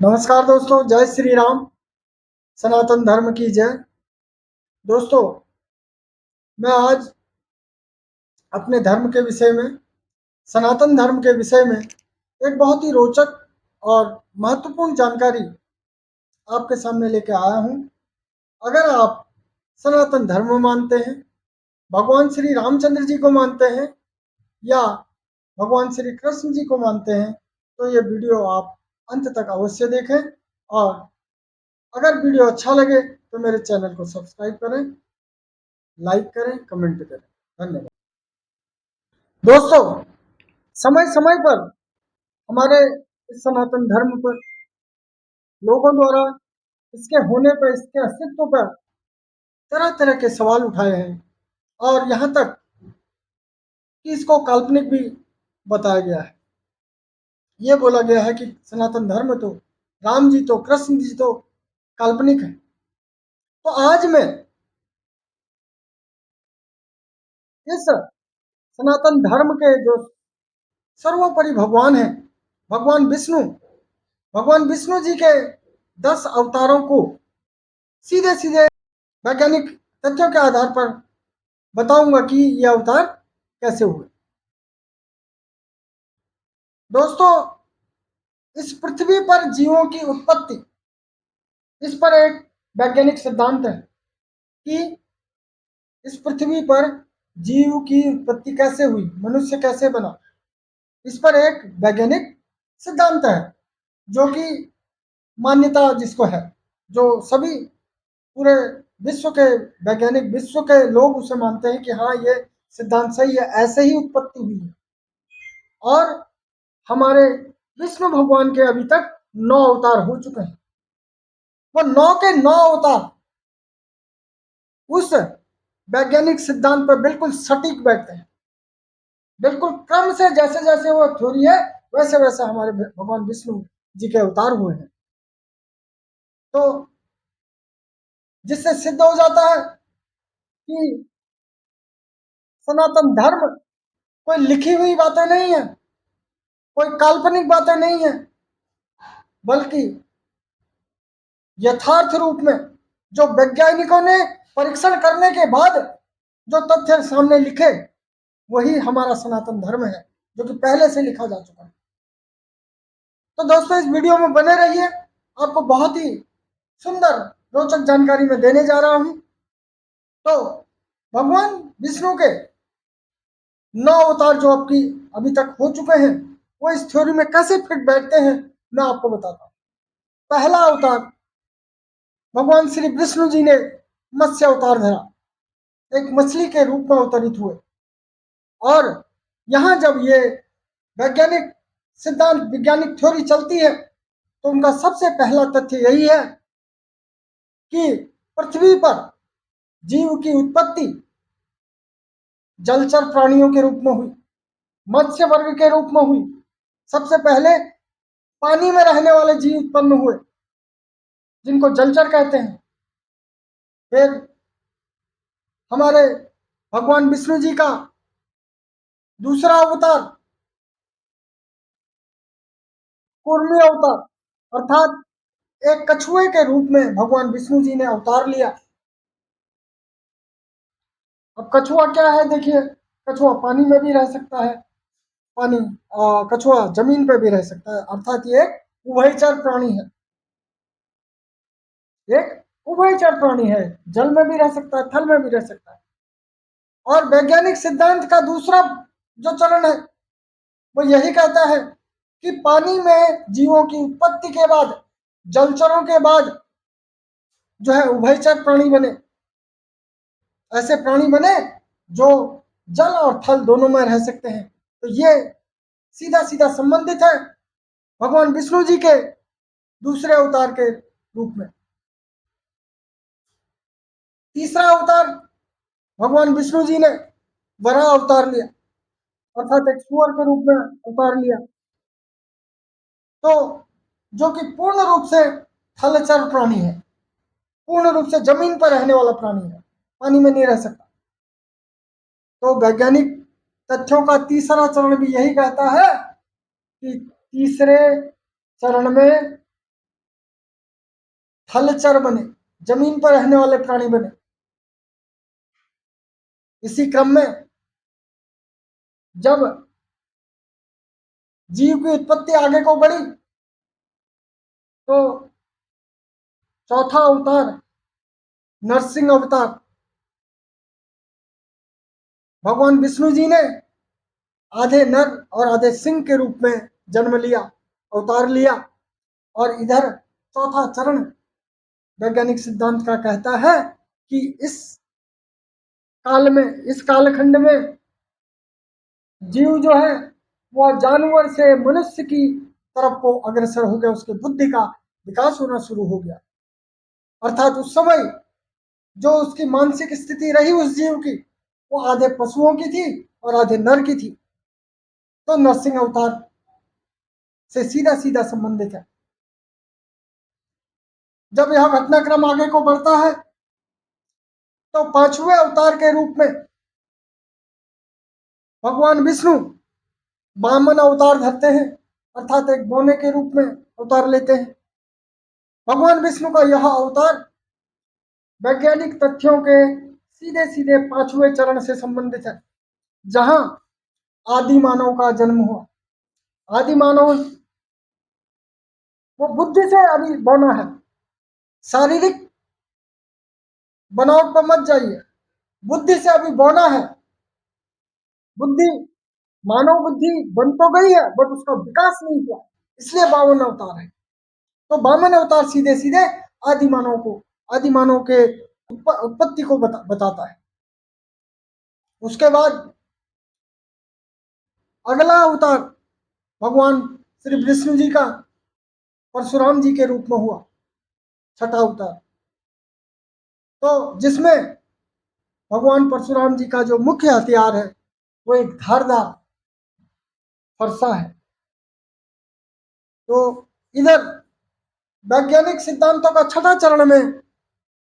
नमस्कार दोस्तों, जय श्री राम। सनातन धर्म की जय। दोस्तों, मैं आज अपने धर्म के विषय में, सनातन धर्म के विषय में एक बहुत ही रोचक और महत्वपूर्ण जानकारी आपके सामने लेके आया हूँ। अगर आप सनातन धर्म मानते हैं, भगवान श्री रामचंद्र जी को मानते हैं या भगवान श्री कृष्ण जी को मानते हैं, तो ये वीडियो आप अंत तक अवश्य देखें। और अगर वीडियो अच्छा लगे तो मेरे चैनल को सब्सक्राइब करें, लाइक करें, कमेंट करें। धन्यवाद। दोस्तों, समय समय पर हमारे इस सनातन धर्म पर लोगों द्वारा इसके होने पर, इसके अस्तित्व पर तरह तरह के सवाल उठाए हैं और यहाँ तक कि इसको काल्पनिक भी बताया गया है। ये बोला गया है कि सनातन धर्म तो, राम जी तो, कृष्ण जी तो काल्पनिक है। तो आज मैं इस सनातन धर्म के जो सर्वोपरि भगवान हैं, भगवान विष्णु, भगवान विष्णु जी के 10 अवतारों को सीधे सीधे वैज्ञानिक तथ्यों के आधार पर बताऊंगा कि ये अवतार कैसे हुए। दोस्तों, इस पृथ्वी पर जीवों की उत्पत्ति, इस पर एक वैज्ञानिक सिद्धांत है कि इस पृथ्वी पर जीव की उत्पत्ति कैसे हुई, मनुष्य कैसे बना। इस पर एक वैज्ञानिक सिद्धांत है जो कि मान्यता जिसको है, जो सभी पूरे विश्व के वैज्ञानिक, विश्व के लोग उसे मानते हैं कि हाँ, ये सिद्धांत सही है, ऐसे ही उत्पत्ति हुई है। और हमारे विष्णु भगवान के अभी तक 9 अवतार हो चुके हैं। वो 9 के 9 अवतार उस वैज्ञानिक सिद्धांत पर बिल्कुल सटीक बैठते हैं। बिल्कुल क्रम से, जैसे जैसे वो थ्योरी है वैसे वैसे हमारे भगवान विष्णु जी के अवतार हुए हैं। तो जिससे सिद्ध हो जाता है कि सनातन धर्म कोई लिखी हुई बातें नहीं है, कोई काल्पनिक बातें नहीं है, बल्कि यथार्थ रूप में जो वैज्ञानिकों ने परीक्षण करने के बाद जो तथ्य सामने लिखे, वही हमारा सनातन धर्म है, जो कि पहले से लिखा जा चुका है। तो दोस्तों, इस वीडियो में बने रहिए, आपको बहुत ही सुंदर रोचक जानकारी मैं देने जा रहा हूं। तो भगवान विष्णु के 9 अवतार जो आपकी अभी तक हो चुके हैं, वो इस थ्योरी में कैसे फिट बैठते हैं, मैं आपको बताता हूँ। पहला अवतार, भगवान श्री विष्णु जी ने मत्स्य अवतार धरा, एक मछली के रूप में अवतरित हुए। और यहाँ जब ये वैज्ञानिक सिद्धांत, वैज्ञानिक थ्योरी चलती है, तो उनका सबसे पहला तथ्य यही है कि पृथ्वी पर जीव की उत्पत्ति जलचर प्राणियों के रूप में हुई, मत्स्य वर्ग के रूप में हुई। सबसे पहले पानी में रहने वाले जीव उत्पन्न हुए, जिनको जलचर कहते हैं। फिर हमारे भगवान विष्णु जी का दूसरा अवतार कूर्मी अवतार, अर्थात एक कछुए के रूप में भगवान विष्णु जी ने अवतार लिया। अब कछुआ क्या है, देखिए, कछुआ पानी में भी रह सकता है, पानी कछुआ जमीन पे भी रह सकता है, अर्थात ये एक उभयचर प्राणी है। एक उभयचर प्राणी है, जल में भी रह सकता है, थल में भी रह सकता है। और वैज्ञानिक सिद्धांत का दूसरा जो चरण है, वो यही कहता है कि पानी में जीवों की उत्पत्ति के बाद, जलचरों के बाद जो है उभयचर प्राणी बने। ऐसे प्राणी बने जो जल और थल दोनों में रह सकते हैं। तो ये सीधा सीधा संबंधित है भगवान विष्णु जी के दूसरे अवतार के रूप में। तीसरा अवतार, भगवान विष्णु जी ने वराह अवतार लिया, अर्थात एक सुअर के रूप में अवतार लिया। तो जो कि पूर्ण रूप से थलचर प्राणी है, पूर्ण रूप से जमीन पर रहने वाला प्राणी है, पानी में नहीं रह सकता। तो वैज्ञानिक तथ्यों का तीसरा चरण भी यही कहता है कि तीसरे चरण में थलचर बने, जमीन पर रहने वाले प्राणी बने। इसी क्रम में जब जीव की उत्पत्ति आगे को बढ़ी तो चौथा अवतार नरसिंह अवतार भगवान विष्णु जी ने आधे नर और आधे सिंह के रूप में जन्म लिया, अवतार लिया। और इधर चौथा चरण वैज्ञानिक सिद्धांत का कहता है कि इस काल में, इस कालखंड में जीव जो है वह जानवर से मनुष्य की तरफ को अग्रसर हो गया, उसके बुद्धि का विकास होना शुरू हो गया। अर्थात उस समय जो उसकी मानसिक स्थिति रही उस जीव की, वो आधे पशुओं की थी और आधे नर की थी। तो नरसिंह अवतार से सीधा सीधा संबंधित है। जब यह घटनाक्रम आगे को बढ़ता है तो पांचवें अवतार के रूप में भगवान विष्णु वामन अवतार धरते हैं, अर्थात एक बोने के रूप में अवतार लेते हैं। भगवान विष्णु का यह अवतार वैज्ञानिक तथ्यों के सीधे सीधे पांचवें चरण से संबंधित है, जहां आदि मानव का जन्म हुआ। आदि मानव वो बुद्धि से अभी बौना है, शारीरिक बनावट पर मत जाइए, बुद्धि से अभी बौना है। बुद्धि, मानव बुद्धि बन तो गई है बट उसका विकास नहीं हुआ, इसलिए वामन अवतार है। तो वामन अवतार सीधे सीधे आदि मानव को, आदि मानव के उत्पत्ति को बताता है। उसके बाद अगला अवतार भगवान श्री विष्णु जी का परशुराम जी के रूप में हुआ, छठा अवतार। तो जिसमें भगवान परशुराम जी का जो मुख्य हथियार है वो एक धारदार फरसा है। तो इधर वैज्ञानिक सिद्धांतों का छठा चरण में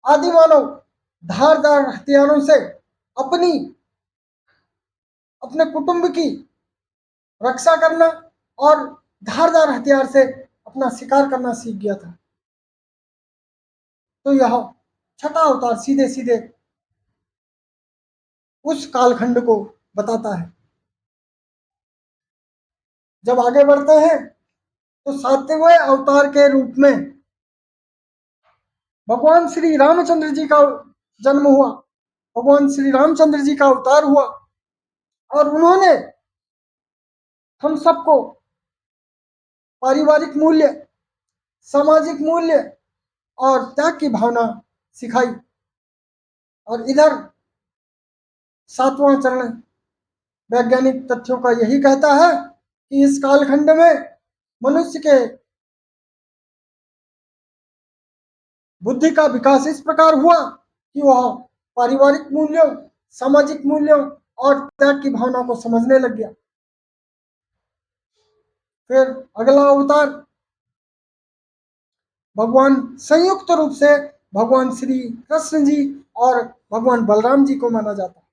आदि मानव धारदार हथियारों से अपनी, अपने कुटुंब की रक्षा करना और धारदार हथियार से अपना शिकार करना सीख गया था। तो यह छठा अवतार सीधे सीधे उस कालखंड को बताता है। जब आगे बढ़ते हैं तो सातवें अवतार के रूप में भगवान श्री रामचंद्र जी का जन्म हुआ, भगवान श्री रामचंद्र जी का अवतार हुआ। और उन्होंने हम सबको पारिवारिक मूल्य, सामाजिक मूल्य और त्याग की भावना सिखाई। और इधर सातवां चरण वैज्ञानिक तथ्यों का यही कहता है कि इस कालखंड में मनुष्य के बुद्धि का विकास इस प्रकार हुआ कि वह पारिवारिक मूल्यों, सामाजिक मूल्यों और त्याग की भावना को समझने लग गया। फिर अगला अवतार भगवान संयुक्त रूप से भगवान श्री कृष्ण जी और भगवान बलराम जी को माना जाता है।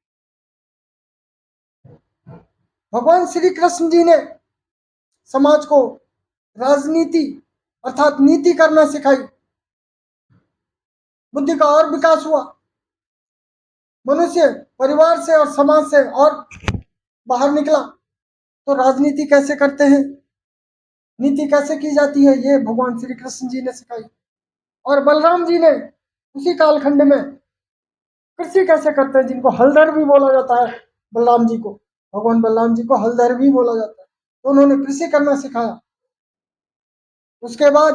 भगवान श्री कृष्ण जी ने समाज को राजनीति अर्थात नीति करना सिखाई, बुद्धि का और विकास हुआ। मनुष्य परिवार से और समाज से और बाहर निकला तो राजनीति कैसे करते हैं, नीति कैसे की जाती है, ये भगवान श्री कृष्ण जी ने सिखाई। और बलराम जी ने उसी कालखंड में कृषि कैसे करते हैं, जिनको हलधर भी बोला जाता है, बलराम जी को, भगवान बलराम जी को हलधर भी बोला जाता है। तो उन्होंने कृषि करना सिखाया। उसके बाद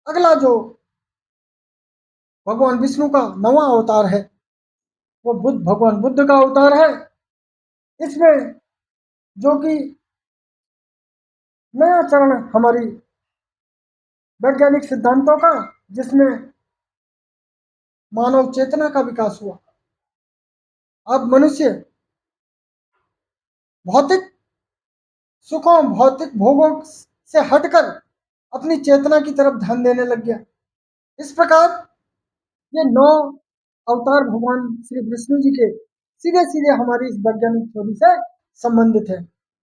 अगला जो भगवान विष्णु का नवा अवतार है वो भगवान बुद्ध का अवतार है। इसमें जो कि नया चरण हमारी वैज्ञानिक सिद्धांतों का, जिसमें मानव चेतना का विकास हुआ। अब मनुष्य भौतिक सुखों, भौतिक भोगों से हटकर अपनी चेतना की तरफ ध्यान देने लग गया। इस प्रकार ये 9 अवतार भगवान श्री विष्णु जी के सीधे सीधे हमारी इस वैज्ञानिक थ्योरी से संबंधित है,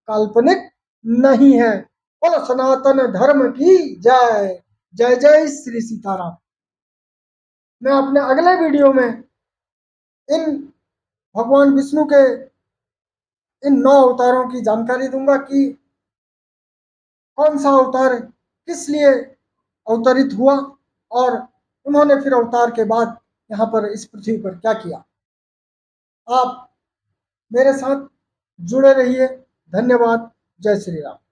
काल्पनिक नहीं है। बोलो सनातन धर्म की जय। जय जय श्री सीताराम। मैं अपने अगले वीडियो में इन भगवान विष्णु के इन 9 अवतारों की जानकारी दूंगा कि कौन सा अवतार किस लिए अवतरित हुआ और उन्होंने फिर अवतार के बाद यहाँ पर इस पृथ्वी पर क्या किया। आप मेरे साथ जुड़े रहिए। धन्यवाद। जय श्री राम।